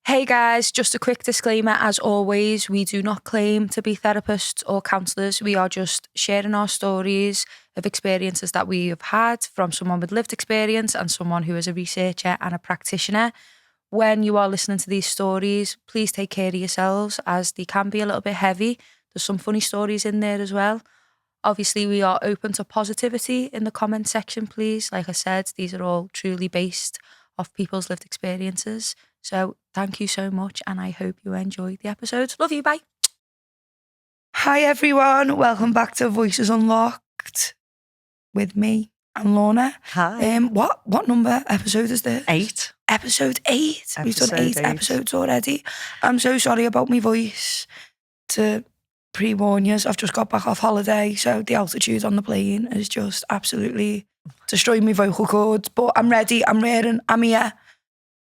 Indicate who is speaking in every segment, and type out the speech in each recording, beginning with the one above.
Speaker 1: Hey guys, just a quick disclaimer. As always, we do not claim to be therapists or counsellors. We are just sharing our stories of experiences that we have had from someone with lived experience and someone who is a researcher and a practitioner. When you are listening to these stories, please take care of yourselves as they can be a little bit heavy. There's some funny stories in there as well. Obviously, we are open to positivity in the comment section, please. Like I said, these are all truly based off people's lived experiences. So thank you so much, and I hope you enjoyed the episode. Love you, bye. Hi everyone, welcome back to Voices Unlocked with me and Lorna.
Speaker 2: Hi.
Speaker 1: What number episode is this?
Speaker 2: 8.
Speaker 1: Episode 8. We've done 8 episodes already. I'm so sorry about my voice. To pre-warn you, I've just got back off holiday, so the altitude on the plane is just absolutely destroying my vocal cords. But I'm ready, I'm raring, I'm here.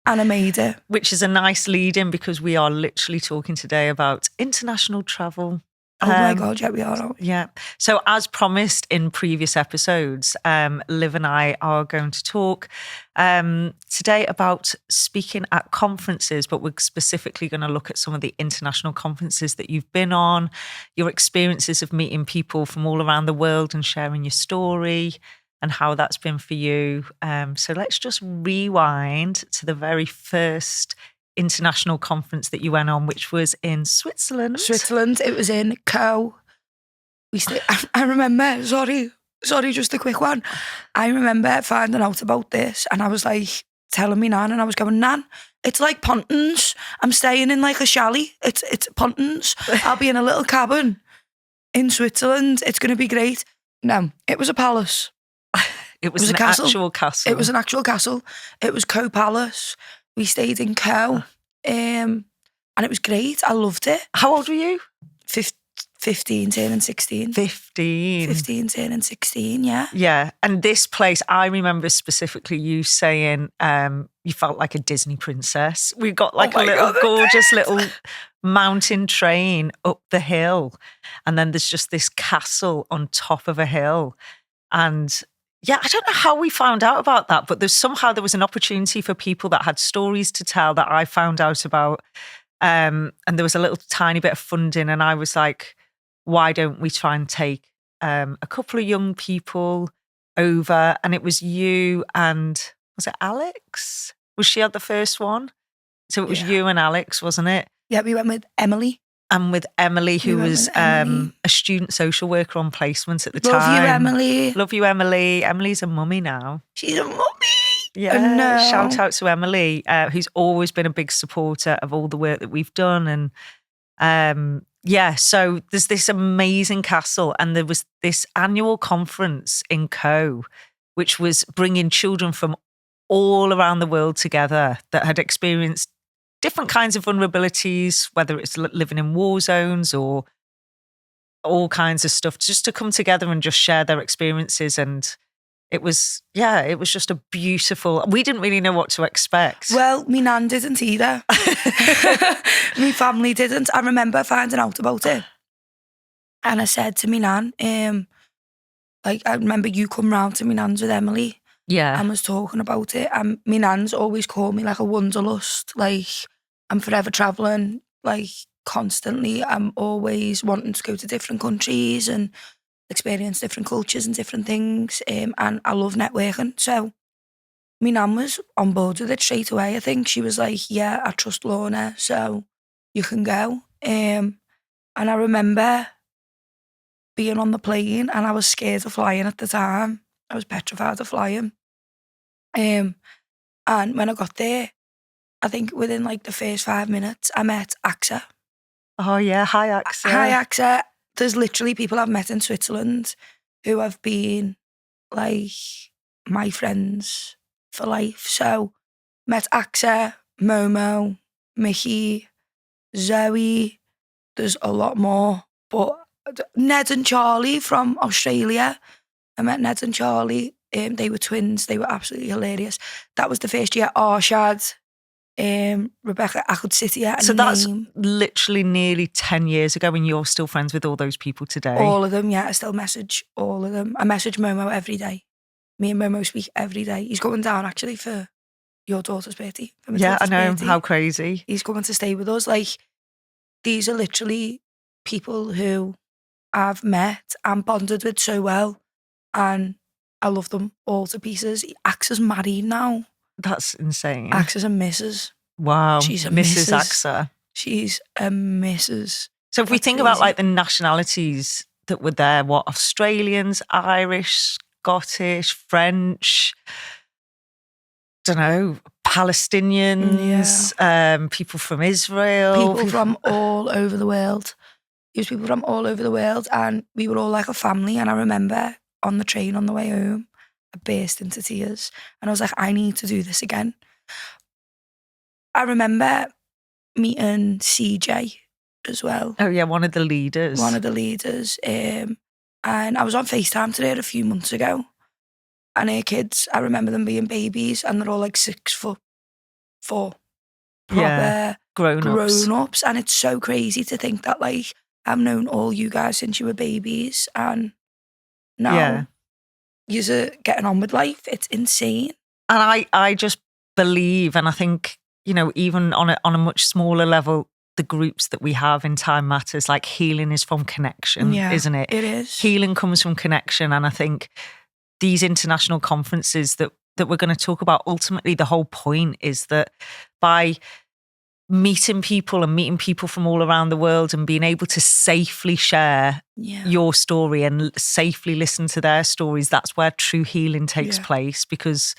Speaker 1: And I made it.
Speaker 2: Which is a nice lead in because we are literally talking today about international travel.
Speaker 1: Oh my God, yeah, we are.
Speaker 2: Yeah. So as promised in previous episodes, Liv and I are going to talk today about speaking at conferences, but we're specifically going to look at some of the international conferences that you've been on, your experiences of meeting people from all around the world and sharing your story and how that's been for you. So let's just rewind to the very first international conference that you went on, which was in Switzerland.
Speaker 1: It was in Co. I remember, sorry, just a quick one. I remember finding out about this and I was like telling me Nan, and I was going, Nan, it's like Pontins. I'm staying in like a chalet. It's Pontins. I'll be in a little cabin in Switzerland. It's going to be great. No, it was a palace.
Speaker 2: It was an actual castle.
Speaker 1: It was an actual castle. It was Co Palace. We stayed in Co. And it was great. I loved it.
Speaker 2: How old were you?
Speaker 1: 15, turning 16. 15, turning 16, yeah.
Speaker 2: Yeah. And this place, I remember specifically you saying you felt like a Disney princess. We got like gorgeous little mountain train up the hill. And then there's just this castle on top of a hill. And yeah, I don't know how we found out about that, but there was an opportunity for people that had stories to tell that I found out about. And there was a little tiny bit of funding, and I was like, why don't we try and take a couple of young people over? And it was you and, was it Alex? Was she at the first one? So it was you and Alex, wasn't it?
Speaker 1: Yeah, we went with Emily.
Speaker 2: And with Emily, who was a student social worker on placement at the time.
Speaker 1: Love you, Emily.
Speaker 2: Love you, Emily. Emily's a mummy now.
Speaker 1: She's a mummy.
Speaker 2: Yeah.
Speaker 1: No.
Speaker 2: Shout out to Emily, who's always been a big supporter of all the work that we've done. And so there's this amazing castle, and there was this annual conference in Co, which was bringing children from all around the world together that had experienced different kinds of vulnerabilities, whether it's living in war zones or all kinds of stuff, just to come together and just share their experiences. And it was just a beautiful, we didn't really know what to expect.
Speaker 1: Well, me nan didn't either. Me family didn't. I remember finding out about it. And I said to me nan, I remember you come round to me nan's with Emily.
Speaker 2: Yeah.
Speaker 1: And was talking about it. And me nan's always called me like a wanderlust. Like, I'm forever travelling, like constantly. I'm always wanting to go to different countries and experience different cultures and different things. And I love networking. So me nan was on board with it straight away. I think she was like, yeah, I trust Lorna, so you can go. And I remember being on the plane, and I was scared of flying at the time. I was petrified of flying. And when I got there, I think within like the first 5 minutes, I met AXA.
Speaker 2: Oh yeah, hi AXA.
Speaker 1: Hi AXA. There's literally people I've met in Switzerland who have been like my friends for life. So met AXA, Momo, Mickey, Zoe. There's a lot more. But Ned and Charlie from Australia. I met Ned and Charlie. They were twins. They were absolutely hilarious. That was the first year. Arshad, Rebecca, I could sit here.
Speaker 2: So that's literally nearly 10 years ago, and you're still friends with all those people today?
Speaker 1: All of them, yeah. I still message all of them. I message Momo every day. Me and Momo speak every day. He's going down actually for your daughter's birthday. For my
Speaker 2: Yeah, I
Speaker 1: daughter's
Speaker 2: know.
Speaker 1: birthday.
Speaker 2: How crazy.
Speaker 1: He's coming to stay with us. Like, these are literally people who I've met and bonded with so well, and I love them all to pieces. Axe is married now.
Speaker 2: That's insane.
Speaker 1: Axe is a missus.
Speaker 2: Wow.
Speaker 1: She's a
Speaker 2: Mrs.
Speaker 1: Mrs.
Speaker 2: Axa.
Speaker 1: She's a missus.
Speaker 2: So if we
Speaker 1: That's
Speaker 2: think about
Speaker 1: crazy.
Speaker 2: like the nationalities that were there, what, Australians, Irish, Scottish, French, don't know, Palestinians, people from Israel.
Speaker 1: People from all over the world. It was people from all over the world, and we were all like a family. And I remember on the train on the way home, I burst into tears, and I was like, I need to do this again. I remember meeting CJ as well.
Speaker 2: Oh yeah, one of the leaders.
Speaker 1: And I was on FaceTime today a few months ago, and her kids, I remember them being babies, and they're all like 6'4", proper grown-ups. And it's so crazy to think that like I've known all you guys since you were babies, and now you're getting on with life. It's insane.
Speaker 2: And I just believe, and I think, you know, even on a much smaller level, the groups that we have in Time Matters, like healing is from connection, isn't it?
Speaker 1: It is.
Speaker 2: Healing comes from connection. And I think these international conferences that we're going to talk about, ultimately the whole point is that by meeting people from all around the world and being able to safely share your story and safely listen to their stories, that's where true healing takes place. Because,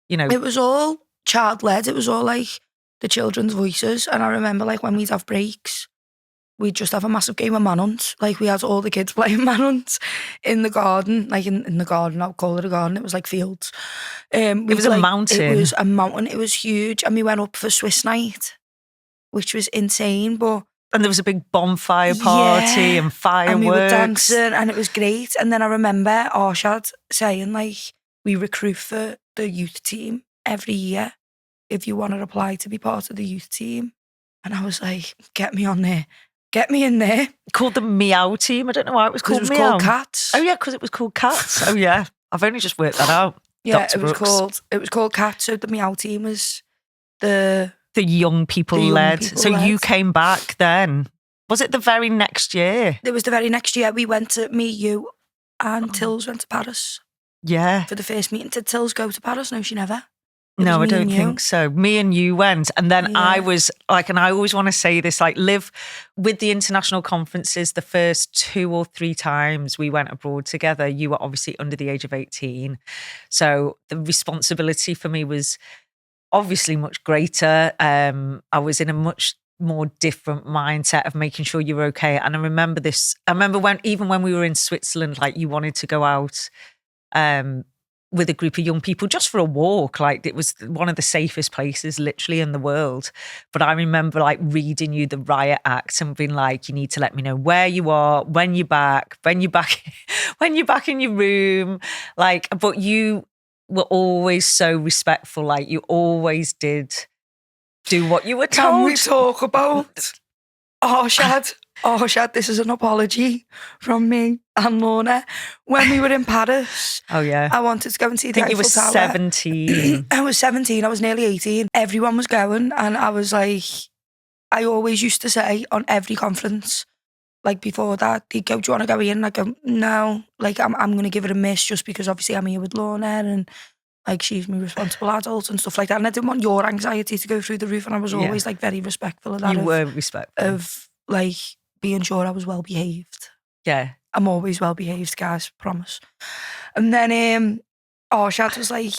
Speaker 2: you know,
Speaker 1: it was all child-led. It was all like the children's voices. And I remember like when we'd have breaks, we'd just have a massive game of Manhunt. Like we had all the kids playing Manhunt in the garden, like in the garden. I'll call it a garden. It was like fields.
Speaker 2: It was a mountain.
Speaker 1: It was a mountain. It was huge. And we went up for Swiss night, which was insane.
Speaker 2: And there was a big bonfire party and fireworks.
Speaker 1: And we were dancing and it was great. And then I remember Arshad saying like, we recruit for the youth team every year if you want to apply to be part of the youth team. And I was like, get me on there. Get me in there.
Speaker 2: Called the Meow team. I don't know why it was called
Speaker 1: Meow.
Speaker 2: Meow.
Speaker 1: Called Cats.
Speaker 2: Oh yeah, because it was called Cats. Oh yeah. I've only just worked that out.
Speaker 1: Yeah,
Speaker 2: Dr.
Speaker 1: it was called Cats. So the Meow team was the
Speaker 2: young people led. So you came back then. Was it the very next year?
Speaker 1: It was the very next year. We went to, me, you and Tills went to Paris.
Speaker 2: Yeah.
Speaker 1: For the first meeting. Did Tills go to Paris? No, she never.
Speaker 2: No, I don't think so. Me and you went. And then I was like, and I always want to say this, like live with the international conferences, the first 2 or 3 times we went abroad together, you were obviously under the age of 18. So the responsibility for me was obviously much greater. I was in a much more different mindset of making sure you were okay. And I remember when we were in Switzerland, like you wanted to go out with a group of young people just for a walk. Like it was one of the safest places literally in the world. But I remember like reading you the riot act and being like, you need to let me know where you are, when you're back in your room. Like, but you were always so respectful. Like you always did do what you were told.
Speaker 1: Can we talk about Arshad? Arshad, this is an apology from me and Lorna. When we were in Paris,
Speaker 2: I
Speaker 1: wanted to go and see the Eiffel Tower.
Speaker 2: I think you were 17.
Speaker 1: I was 17, I was nearly 18. Everyone was going and I was like, I always used to say on every conference, like before that, they'd go, do you want to go in? And I go, no, like I'm going to give it a miss just because obviously I'm here with Lorna and like she's my responsible adult and stuff like that. And I didn't want your anxiety to go through the roof and I was always like very respectful of that.
Speaker 2: You were respectful.
Speaker 1: Of like being sure I was well behaved.
Speaker 2: Yeah.
Speaker 1: I'm always well behaved, guys, promise. And then Arshad was like,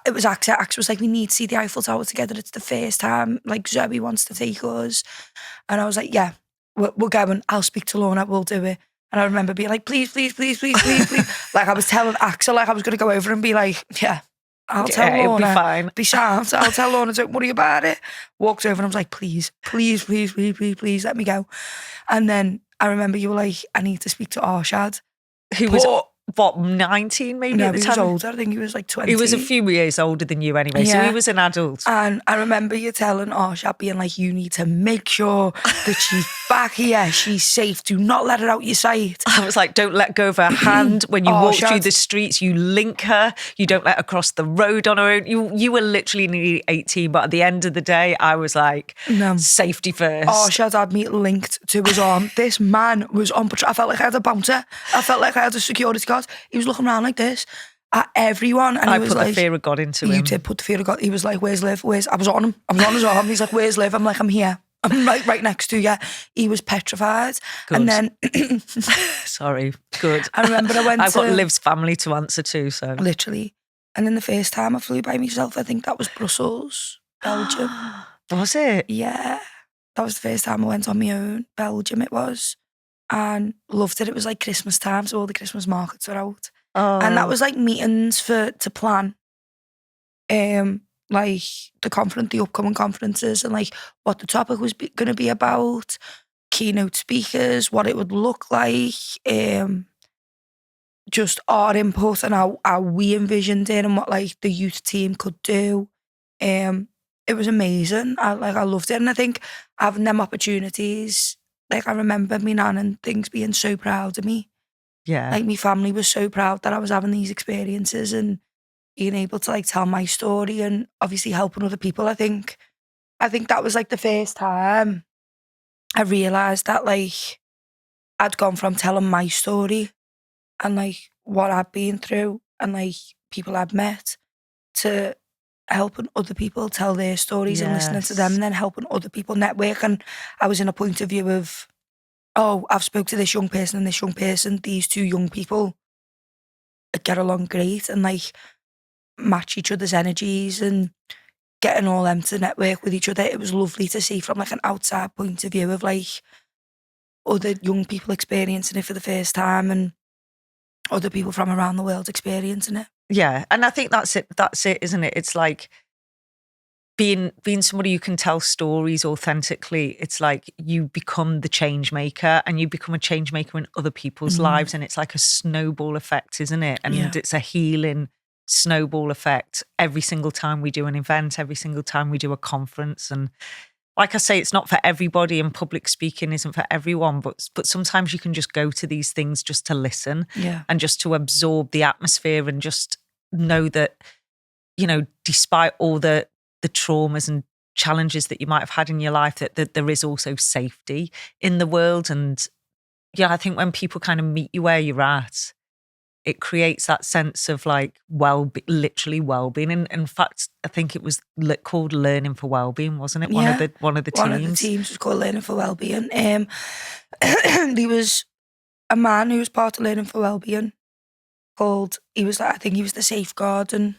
Speaker 1: it was Axe was like, we need to see the Eiffel Tower together. It's the first time, like Zoe wants to take us. And I was like, yeah, we're going. I'll speak to Lorna, we'll do it. And I remember being like, please. Like I was telling Axel, like I was going to go over and be like, yeah, I'll tell Lorna.
Speaker 2: It'll be fine.
Speaker 1: Be sharp. I'll tell Lorna, don't worry about it. Walked over and I was like, please, let me go. And then I remember you were like, I need to speak to Arshad.
Speaker 2: Who was, what, 19 maybe
Speaker 1: no,
Speaker 2: at the time?
Speaker 1: He was older. I think he was like 20.
Speaker 2: He was a few years older than you anyway, so he was an adult.
Speaker 1: And I remember you telling Arshad, being like, you need to make sure that she's
Speaker 3: back here. She's safe. Do not let her out your sight.
Speaker 2: I was like, don't let go of her hand. When you walk through the streets, you link her. You don't let her cross the road on her own. You were literally nearly 18, but at the end of the day, I was like, no. Safety first.
Speaker 3: Oh, she had me linked to his arm. This man was on patrol. I felt like I had a bouncer. I felt like I had a security guard. He was looking around like this at everyone. And
Speaker 2: I
Speaker 3: he was
Speaker 2: put
Speaker 3: like,
Speaker 2: the fear of God into him.
Speaker 3: You did put the fear of God. He was like, where's Liv? I was on him. I was on his arm. He's like, where's Liv? I'm like, I'm here. I'm right next to you. He was petrified.
Speaker 2: Good.
Speaker 3: And then...
Speaker 2: Sorry, good.
Speaker 3: I remember I've
Speaker 2: got Liv's family to answer to, so...
Speaker 3: Literally. And then the first time I flew by myself, I think that was Brussels, Belgium.
Speaker 2: Was it?
Speaker 3: Yeah. That was the first time I went on my own. Belgium it was. And loved it. It was like Christmas time, so all the Christmas markets were out.
Speaker 2: Oh.
Speaker 3: And that was like meetings to plan. Like the upcoming conferences and like what the topic was going to be about, keynote speakers, what it would look like, just our input and how we envisioned it and what like the youth team could do. It was amazing. I loved it. And I think having them opportunities, like I remember me nan and things being so proud of me.
Speaker 2: Yeah.
Speaker 3: Like my family was so proud that I was having these experiences and being able to like tell my story and obviously helping other people. I think that was like the first time I realised that like I'd gone from telling my story and like what I'd been through and like people I'd met to helping other people tell their stories and listening to them and then helping other people network. And I was in a point of view of, oh, I've spoke to this young person and this young person, these two young people get along great and like match each other's energies and getting all them to network with each other. It was lovely to see from like an outside point of view of like other young people experiencing it for the first time and other people from around the world experiencing it.
Speaker 2: Yeah, and I think that's it, isn't it? It's like being somebody who can tell stories authentically. It's like you become the change maker and you become a change maker in other people's lives, and it's like a snowball effect, isn't it? And it's a healing snowball effect every single time we do an event, every single time we do a conference. And like I say, it's not for everybody and public speaking isn't for everyone, but sometimes you can just go to these things just to listen and just to absorb the atmosphere and just know that, you know, despite all the traumas and challenges that you might have had in your life, that there is also safety in the world. And yeah, I think when people kind of meet you where you're at, it creates that sense of like literally well-being. And in fact, I think it was called Learning for Wellbeing, wasn't it? One of the teams.
Speaker 3: One of the teams was called Learning for Wellbeing. There was a man who was part of Learning for Wellbeing I think he was the safeguarding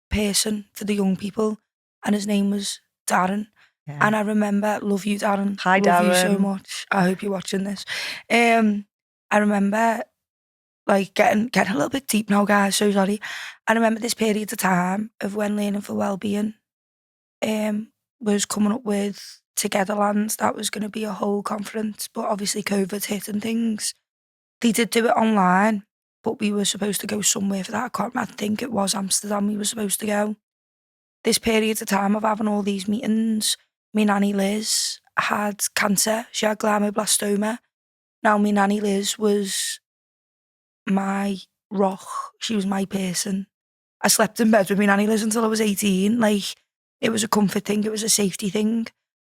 Speaker 3: person for the young people, and his name was Darren. Yeah. And I remember, love you, Darren.
Speaker 2: Hi, Darren.
Speaker 3: Love you so much. I hope you're watching this. I remember like getting a little bit deep now, guys, so sorry. I remember this period of time of when Learning for Wellbeing was coming up with Togetherlands. That was going to be a whole conference, but obviously COVID hit and things. They did do it online, but we were supposed to go somewhere for that. I think it was Amsterdam we were supposed to go. This period of time of having all these meetings, my nanny Liz had cancer. She had glioblastoma. Now, my nanny Liz was my rock. She was my person. I slept in bed with my nanny Liz until I was 18. Like, it was a comfort thing. It was a safety thing.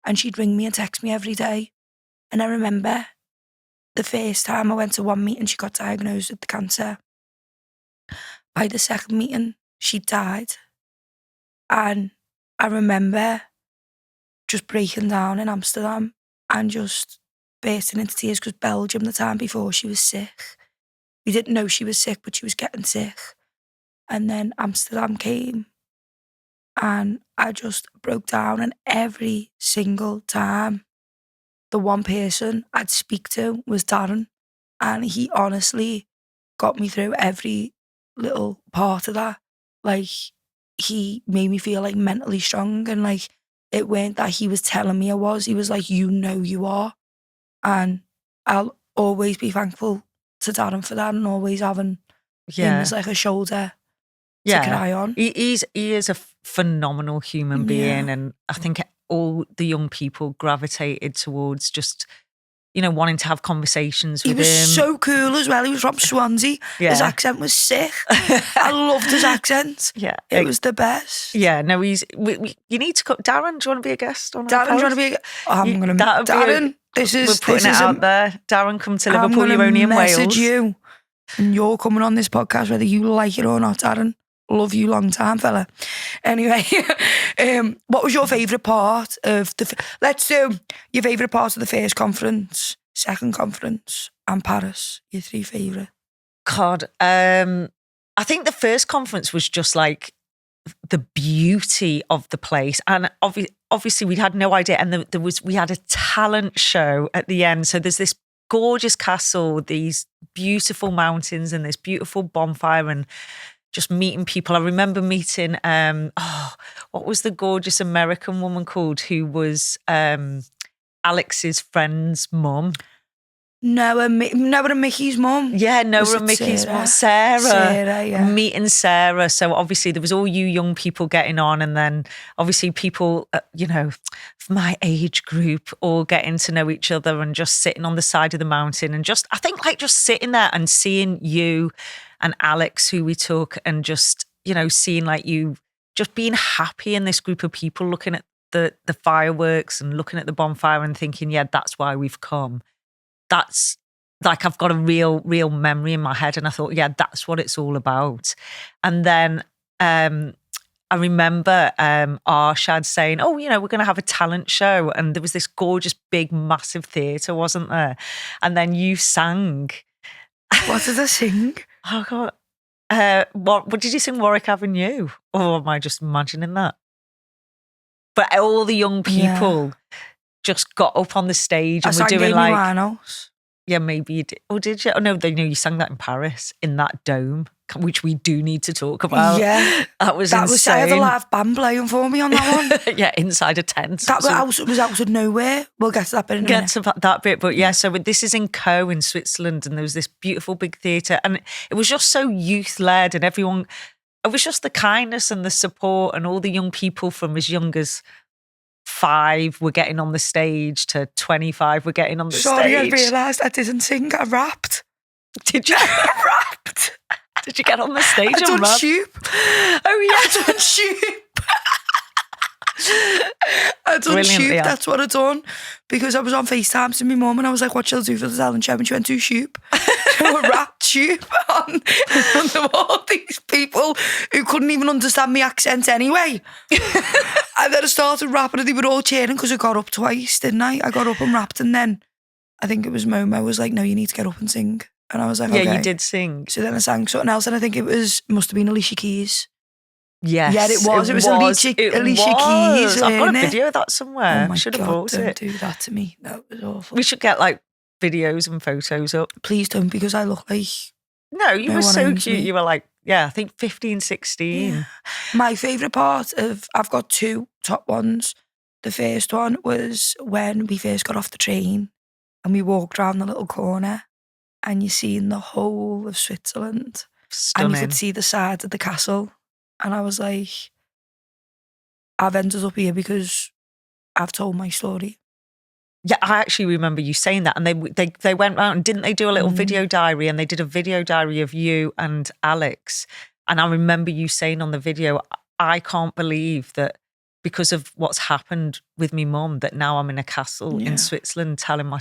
Speaker 3: And she'd ring me and text me every day. And I remember the first time I went to one meeting, she got diagnosed with the cancer. By the second meeting, she died. And I remember just breaking down in Amsterdam and just bursting into tears because Belgium, the time before, she was sick. We didn't know she was sick, but she was getting sick. And then Amsterdam came and I just broke down. And every single time, the one person I'd speak to was Darren. And he honestly got me through every little part of that. Like, he made me feel like mentally strong. And like, it weren't that he was telling me I was. He was like, you know you are. And I'll always be thankful to Darren for that and always having him as like a shoulder to cry on.
Speaker 2: He is a phenomenal human being. And I think all the young people gravitated towards just wanting to have conversations with him.
Speaker 3: He was so cool as well. He was from Swansea.
Speaker 2: Yeah.
Speaker 3: His accent was sick. I loved his accent.
Speaker 2: Yeah.
Speaker 3: It was the best.
Speaker 2: Yeah, no, you need to cut. Darren, do you want to be a guest on
Speaker 3: Darren, do you want to be I'm going to... Darren, we're
Speaker 2: putting it out there. Darren, come to Liverpool, you're only in Wales.
Speaker 3: Message you, and you're coming on this podcast whether you like it or not, Darren. Love you long time, fella. Anyway, what was your favourite part of let's do your favourite part of the first conference, second conference, and Paris, your 3 favourite.
Speaker 2: God, I think the first conference was just like the beauty of the place, and obviously we had no idea, and we had a talent show at the end. So there's this gorgeous castle, these beautiful mountains, and this beautiful bonfire, and just meeting people. I remember meeting what was the gorgeous American woman called who was Alex's friend's mum?
Speaker 3: Noah and Mickey's mum.
Speaker 2: Yeah, Noah and Mickey's mum. Sarah.
Speaker 3: Yeah.
Speaker 2: Meeting Sarah. So obviously there was all you young people getting on, and then obviously people, my age group all getting to know each other and just sitting on the side of the mountain and just sitting there and seeing you and Alex, who we took, and just, seeing like you just being happy in this group of people, looking at the fireworks and looking at the bonfire and thinking, yeah, that's why we've come. That's like, I've got a real memory in my head. And I thought, yeah, that's what it's all about. And then I remember Arshad saying, oh, we're going to have a talent show. And there was this gorgeous, big, massive theatre, wasn't there? And then you sang.
Speaker 3: What did I sing?
Speaker 2: Oh, God. What did you sing? Warwick Avenue? Or am I just imagining that? But all the young people just got up on the stage and were doing like...
Speaker 3: Winehouse.
Speaker 2: Yeah, maybe you did. Or did you? Oh, no, you sang that in Paris, in that dome, which we do need to talk about.
Speaker 3: Yeah.
Speaker 2: That was insane.
Speaker 3: I had a live band playing for me on that one.
Speaker 2: Yeah, inside a tent.
Speaker 3: That was out of nowhere. We'll get to that bit in a minute.
Speaker 2: Get to that bit, but yeah, so this is in Co in Switzerland, and there was this beautiful big theatre, and it was just so youth-led, and everyone, it was just the kindness and the support, and all the young people from as young as 5 were getting on the stage to 25 were getting on the stage.
Speaker 3: Sorry, I realised I didn't sing. I rapped.
Speaker 2: Did you?
Speaker 3: I rapped.
Speaker 2: Did you get on the stage and rap?
Speaker 3: I done Shoop.
Speaker 2: Oh, yeah.
Speaker 3: I done Shoop. I done Shoop.
Speaker 2: Yeah.
Speaker 3: That's what I done. Because I was on FaceTime to my mum and I was like, what shall I do for the talent show? And she went, do Shoop. So I rapped Shoop on all these people who couldn't even understand my accent anyway. And then I started rapping and they were all cheering because I got up twice, didn't I? I got up and rapped, and then I think it was Momo was like, no, you need to get up and sing. And I was like, okay.
Speaker 2: Yeah, you did sing.
Speaker 3: So then I sang something else, and I think it must have been Alicia Keys.
Speaker 2: Yes.
Speaker 3: Yeah, it was. It was Alicia Keys.
Speaker 2: I've got a video of that somewhere.
Speaker 3: Oh my
Speaker 2: should have
Speaker 3: God,
Speaker 2: brought
Speaker 3: don't
Speaker 2: it.
Speaker 3: do that to me. That was awful.
Speaker 2: We should get like videos and photos up.
Speaker 3: Please don't, because I look like...
Speaker 2: No, you were so cute.
Speaker 3: Me.
Speaker 2: You were like, I think 15, 16.
Speaker 3: Yeah. My favourite part I've got 2 top ones. The first one was when we first got off the train and we walked around the little corner and you seen the whole of Switzerland.
Speaker 2: Stunning.
Speaker 3: And you could see the sides of the castle. And I was like, I've ended up here because I've told my story.
Speaker 2: Yeah, I actually remember you saying that, and they went out and didn't they do a little video diary, and they did a video diary of you and Alex, and I remember you saying on the video, I can't believe that because of what's happened with me mum that now I'm in a castle in Switzerland telling my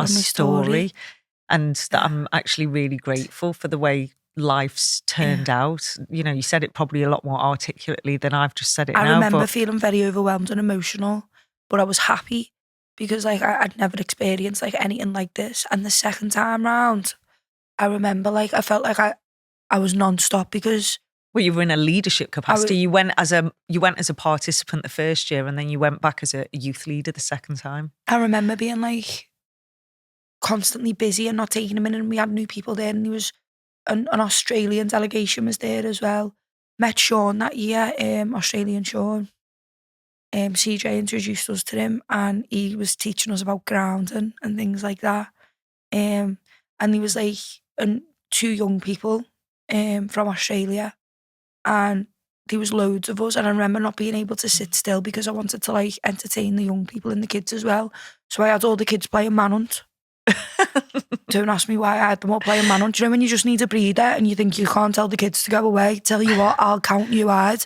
Speaker 2: story, and that I'm actually really grateful for the way life's turned out. You said it probably a lot more articulately than I've just said it now.
Speaker 3: I remember feeling very overwhelmed and emotional, but I was happy because I'd never experienced anything like this. And the second time round, I remember I felt like I was non-stop because...
Speaker 2: Well, you were in a leadership capacity. You went as a participant the first year, and then you went back as a youth leader the second time.
Speaker 3: I remember being constantly busy and not taking them in, and we had new people there, and there was an Australian delegation was there as well. Met Sean that year, Australian Sean. CJ introduced us to him, and he was teaching us about grounding and things like that. And he was 2 young people from Australia, and there was loads of us. And I remember not being able to sit still because I wanted to entertain the young people and the kids as well. So I had all the kids playing Manhunt Don't ask me why I had them all playing Manhunt. Do you know when you just need a breather and you think you can't tell the kids to go away? Tell you what, I'll count you hard.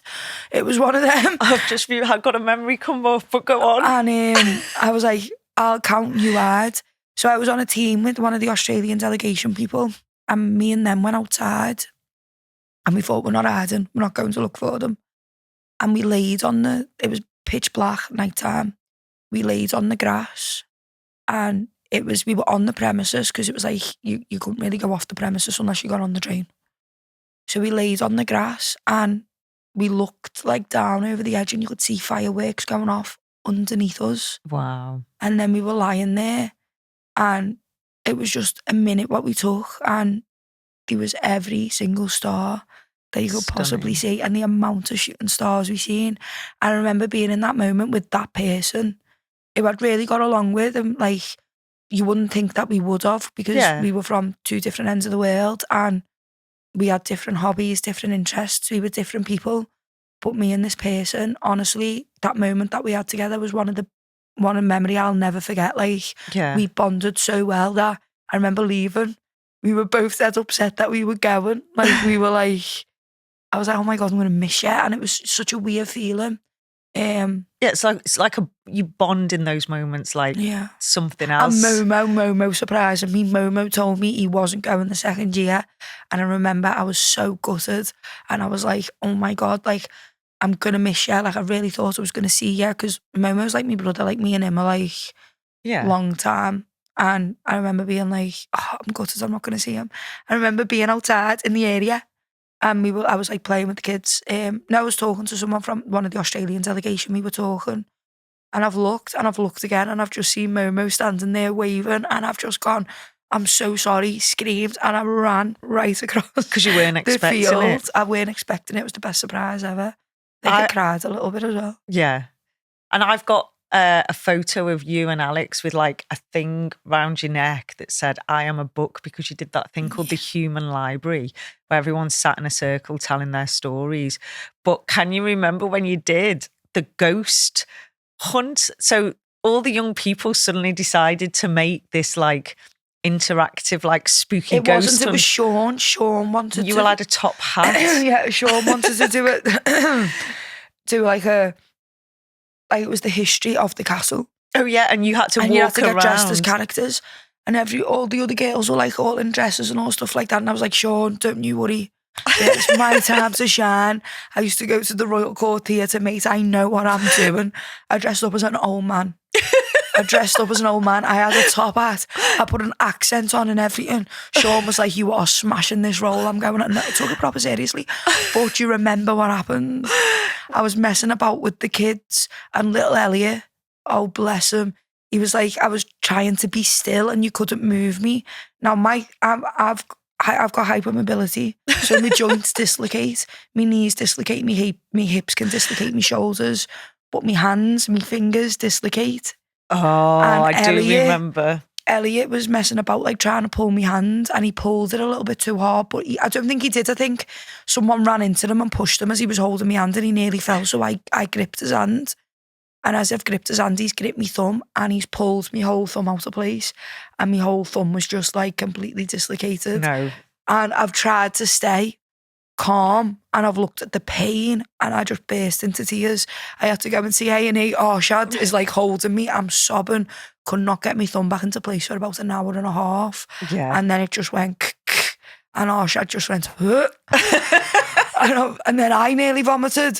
Speaker 3: It was one of them.
Speaker 2: I've got a memory come up, but go on.
Speaker 3: And I was like, I'll count you hard. So I was on a team with one of the Australian delegation people, and me and them went outside, and we thought, we're not hiding, we're not going to look for them. And we laid on it was pitch black, nighttime. We laid on the grass, and we were on the premises, because it was like, you couldn't really go off the premises unless you got on the train. So we laid on the grass, and we looked like down over the edge, and you could see fireworks going off underneath us.
Speaker 2: Wow.
Speaker 3: And then we were lying there, and it was just a minute what we took, and there was every single star that you could possibly see, and the amount of shooting stars we seen. I remember being in that moment with that person who I'd really got along with, and like, you wouldn't think that we would have, because we were from two different ends of the world, and we had different hobbies, different interests, we were different people. But me and this person, honestly, that moment that we had together was one memory I'll never forget. Like, we bonded so well that I remember leaving. We were both dead upset that we were going. Like, we were like, I was like, oh my God, I'm going to miss you. And it was such a weird feeling.
Speaker 2: It's like you bond in those moments, like something else.
Speaker 3: And Momo surprised me. Momo told me he wasn't going the second year. And I remember I was so gutted. And I was like, oh my God, like, I'm going to miss you. Like, I really thought I was going to see you, because Momo's like my brother. Like, me and him are like long time. And I remember being like, oh, I'm gutted, I'm not going to see him. I remember being outside in the area, and I was like playing with the kids. I was talking to someone from one of the Australian delegation. We were talking, and I've looked again, and I've just seen Momo standing there waving, and I've just gone, I'm so sorry, screamed, and I ran right across
Speaker 2: because you weren't expecting
Speaker 3: the field.
Speaker 2: it.
Speaker 3: I weren't expecting it. It was the best surprise ever. I cried a little bit as well.
Speaker 2: Yeah, and I've got a photo of you and Alex with like a thing round your neck that said, I am a book, because you did that thing called the Human Library, where everyone sat in a circle telling their stories. But can you remember when you did the ghost hunt? So all the young people suddenly decided to make this like interactive, like spooky
Speaker 3: it
Speaker 2: ghost
Speaker 3: wasn't,
Speaker 2: hunt.
Speaker 3: It was Sean. Sean wanted
Speaker 2: you all had a top hat.
Speaker 3: Yeah, Sean wanted to do it. Do like it was the history of the castle.
Speaker 2: Oh yeah, and you had to walk
Speaker 3: you had to
Speaker 2: around.
Speaker 3: Get dressed as characters, and all the other girls were like all in dresses and all stuff like that. And I was like, Sean, don't you worry, it's my time to shine. I used to go to the Royal Court Theatre, mate. I know what I'm doing. I dressed up as an old man. I had a top hat. I put an accent on and everything. Sean was like, you are smashing this role. I'm going, no, I took it proper seriously. But you remember what happened? I was messing about with the kids, and little Elliot, oh bless him, he was like, I was trying to be still and you couldn't move me. Now I've got hypermobility, so my joints dislocate, my knees dislocate, my hips can dislocate, my shoulders, but my hands, my fingers dislocate.
Speaker 2: Oh, and I do remember.
Speaker 3: Elliot was messing about, like trying to pull my hand, and he pulled it a little bit too hard, but I don't think he did. I think someone ran into him and pushed him as he was holding my hand, and he nearly fell, so I gripped his hand. And as I've gripped his hand, he's gripped my thumb, and he's pulled my whole thumb out of place, and my whole thumb was just like completely dislocated.
Speaker 2: No.
Speaker 3: And I've tried to stay calm, and I've looked at the pain, and I just burst into tears. I had to go and see A&E. Arshad is like holding me. I'm sobbing. Could not get my thumb back into place for about an hour and a half.
Speaker 2: Yeah.
Speaker 3: And then it just went, and Arshad just went, and then I nearly vomited.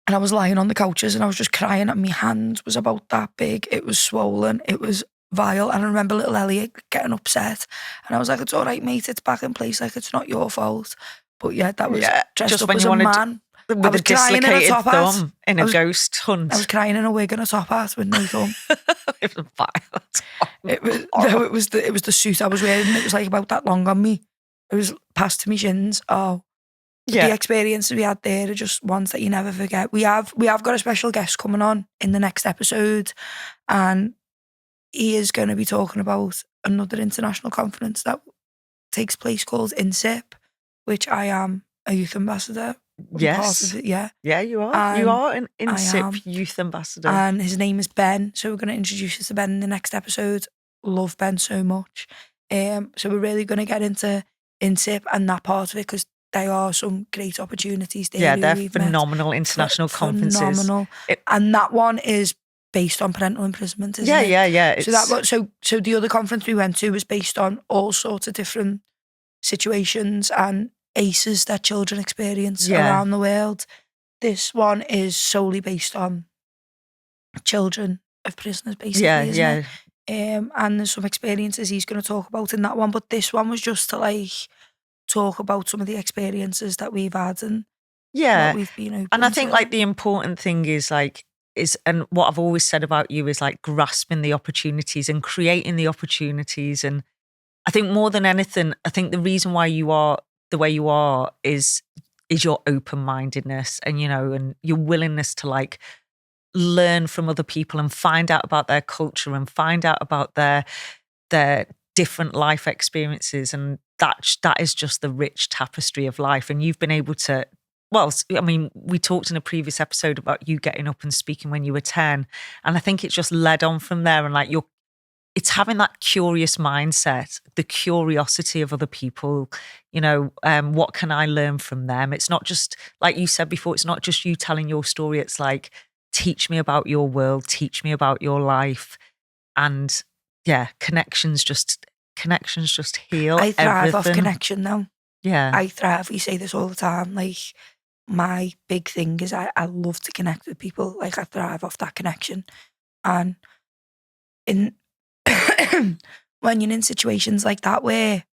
Speaker 3: And I was lying on the couches, and I was just crying, and my hand was about that big. It was swollen. It was vile. And I remember little Elliot getting upset, and I was like, it's all right, mate, it's back in place, like it's not your fault. But yeah, that was dressed
Speaker 2: just
Speaker 3: up
Speaker 2: when
Speaker 3: as
Speaker 2: you
Speaker 3: a
Speaker 2: wanted
Speaker 3: man.
Speaker 2: With
Speaker 3: I
Speaker 2: a
Speaker 3: was crying
Speaker 2: dislocated
Speaker 3: in a top
Speaker 2: thumb
Speaker 3: hat.
Speaker 2: in a ghost hunt.
Speaker 3: I was crying in a wig and a top hat with no thumb.
Speaker 2: It was vile.
Speaker 3: It was the suit I was wearing. It was like about that long on me. It was past to my shins. Oh, yeah. The experiences we had there are just ones that you never forget. We have got a special guest coming on in the next episode, and he is going to be talking about another international conference that takes place called InSIPP, which I am a youth ambassador.
Speaker 2: Yes.
Speaker 3: Part of it, yeah.
Speaker 2: Yeah, you are. You are an InSIPP youth ambassador.
Speaker 3: And his name is Ben, so we're going to introduce you to Ben in the next episode. love Ben so much. So we're really going to get into InSIPP and that part of it, because they are some great opportunities there.
Speaker 2: Yeah, they're phenomenal international conferences.
Speaker 3: Phenomenal. And that one is based on parental imprisonment, isn't it?
Speaker 2: Yeah.
Speaker 3: So the other conference we went to was based on all sorts of different situations and ACEs that children experience around the world. This one is solely based on children of prisoners, basically, isn't it? And there's some experiences he's going to talk about in that one, but this one was just to like talk about some of the experiences that we've had and what we've been open
Speaker 2: and I think
Speaker 3: to.
Speaker 2: like the important thing is and what I've always said about you is like grasping the opportunities and creating the opportunities. And I think more than anything, I think the reason why you are the way you are is your open-mindedness and, you know, and your willingness to like learn from other people and find out about their culture and find out about their different life experiences. And that is just the rich tapestry of life. And you've been able to, well, I mean, we talked in a previous episode about you getting up and speaking when you were 10. And I think it just led on from there. And like it's having that curious mindset, the curiosity of other people, you know, what can I learn from them? It's not just, like you said before, it's not just you telling your story. It's like, teach me about your world, teach me about your life. And yeah, connections just heal
Speaker 3: I thrive
Speaker 2: everything.
Speaker 3: off connection though.
Speaker 2: Yeah.
Speaker 3: I thrive. We say this all the time. Like, my big thing is I love to connect with people. Like, I thrive off that connection. And when you're in situations like that where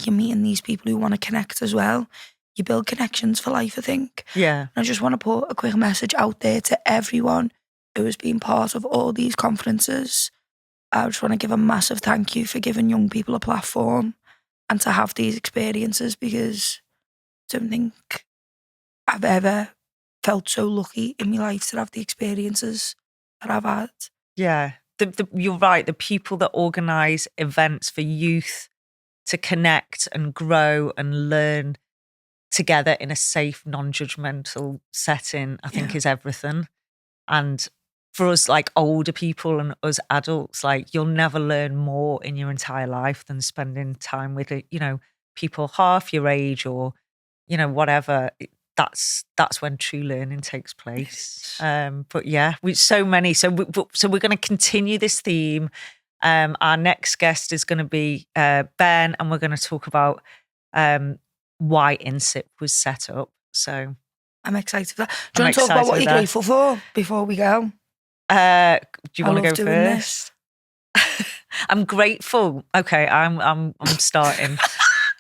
Speaker 3: you're meeting these people who want to connect as well, you build connections for life, I think.
Speaker 2: Yeah.
Speaker 3: And I just want to put a quick message out there to everyone who has been part of all these conferences. I just want to give a massive thank you for giving young people a platform and to have these experiences, because I don't think I've ever felt so lucky in my life to have the experiences that I've had.
Speaker 2: Yeah. You're right. The people that organise events for youth to connect and grow and learn together in a safe, non-judgmental setting, I think is everything. And for us, like older people and us adults, like you'll never learn more in your entire life than spending time with, you know, people half your age or, you know, whatever. That's when true learning takes place. But yeah, so many. So we're going to continue this theme. Our next guest is going to be Ben, and we're going to talk about why InSIPP was set up. So
Speaker 3: I'm excited for that. Do you want to talk about what you're grateful for before we go?
Speaker 2: Do you want to go first? I'm grateful. Okay, I'm starting.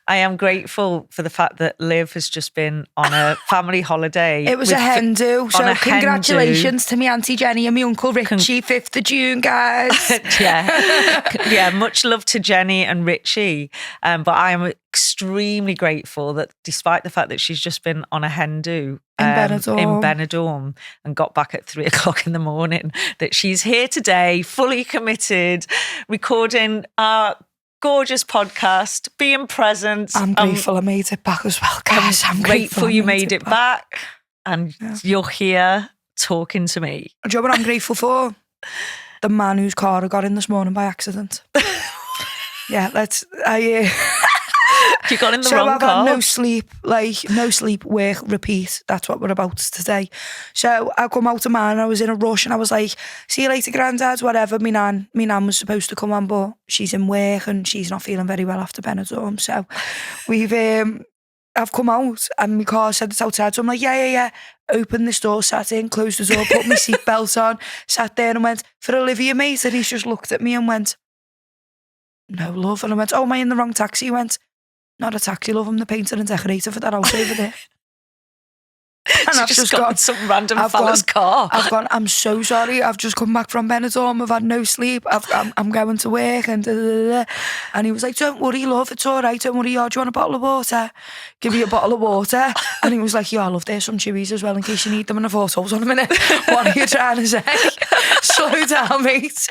Speaker 2: I am grateful for the fact that Liv has just been on a family holiday.
Speaker 3: It was a hen do. So congratulations to me Auntie Jenny and my Uncle Richie, 5th of June, guys.
Speaker 2: Yeah, much love to Jenny and Richie. But I am extremely grateful that despite the fact that she's just been on a hen do in Benidorm and got back at 3:00 in the morning, that she's here today, fully committed, recording our gorgeous podcast, being present.
Speaker 3: I'm grateful I made it back as well, guys. I'm
Speaker 2: grateful you made it back and you're here talking to me.
Speaker 3: Do you know what I'm grateful for? The man whose car I got in this morning by accident.
Speaker 2: You got in the wrong car.
Speaker 3: So I've had no sleep, work, repeat. That's what we're about today. So I come out of mine, I was in a rush and I was like, see you later, Grandad, whatever. My nan was supposed to come on, but she's in work and she's not feeling very well after Benidorm. So I've come out and my car said it's outside. So I'm like, yeah. Opened this door, sat in, closed the door, put my seatbelt on, sat there and went, for Olivia, mate. And he's just looked at me and went, no, love. And I went, oh, am I in the wrong taxi? He went, not a taxi, love. I'm the painter and decorator for that house over there. And I've just
Speaker 2: got some random fellow's car.
Speaker 3: I've gone, I'm so sorry. I've just come back from Benidorm. I've had no sleep. I'm going to work and And he was like, don't worry, love. It's all right. Don't worry. Do you want a bottle of water? Give you a bottle of water. And he was like, yeah, love, there's some chewies as well in case you need them. And I thought, hold on a minute. What are you trying to say? Slow down, mate.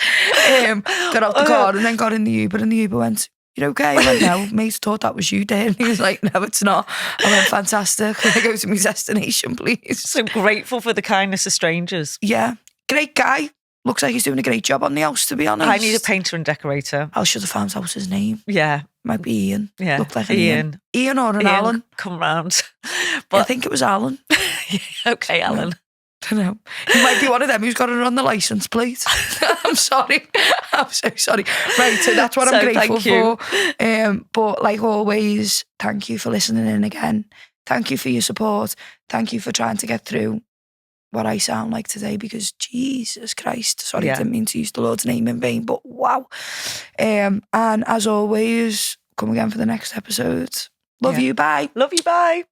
Speaker 3: Got out the car and then got in the Uber and the Uber went, you're okay? I went, no, mate, thought that was you, Darren. He was like, no, it's not. I went, fantastic. Can I go to my destination, please?
Speaker 2: So grateful for the kindness of strangers.
Speaker 3: Yeah. Great guy. looks like he's doing a great job on the house, to be honest.
Speaker 2: I need a painter and decorator.
Speaker 3: I should have found out his name.
Speaker 2: Yeah.
Speaker 3: Might be Ian.
Speaker 2: Yeah.
Speaker 3: Looked like an Ian. Ian or an Alan.
Speaker 2: Come round.
Speaker 3: But I think it was Alan.
Speaker 2: Okay, Alan.
Speaker 3: No, I don't know. He might be one of them who's got it on the licence plate. I'm sorry. I'm so sorry. Right, so that's what I'm grateful for. But like always, thank you for listening in again. Thank you for your support. Thank you for trying to get through what I sound like today, because Jesus Christ, sorry, I didn't mean to use the Lord's name in vain, but wow. And as always, come again for the next episode. Love you, bye.
Speaker 2: Love you, bye.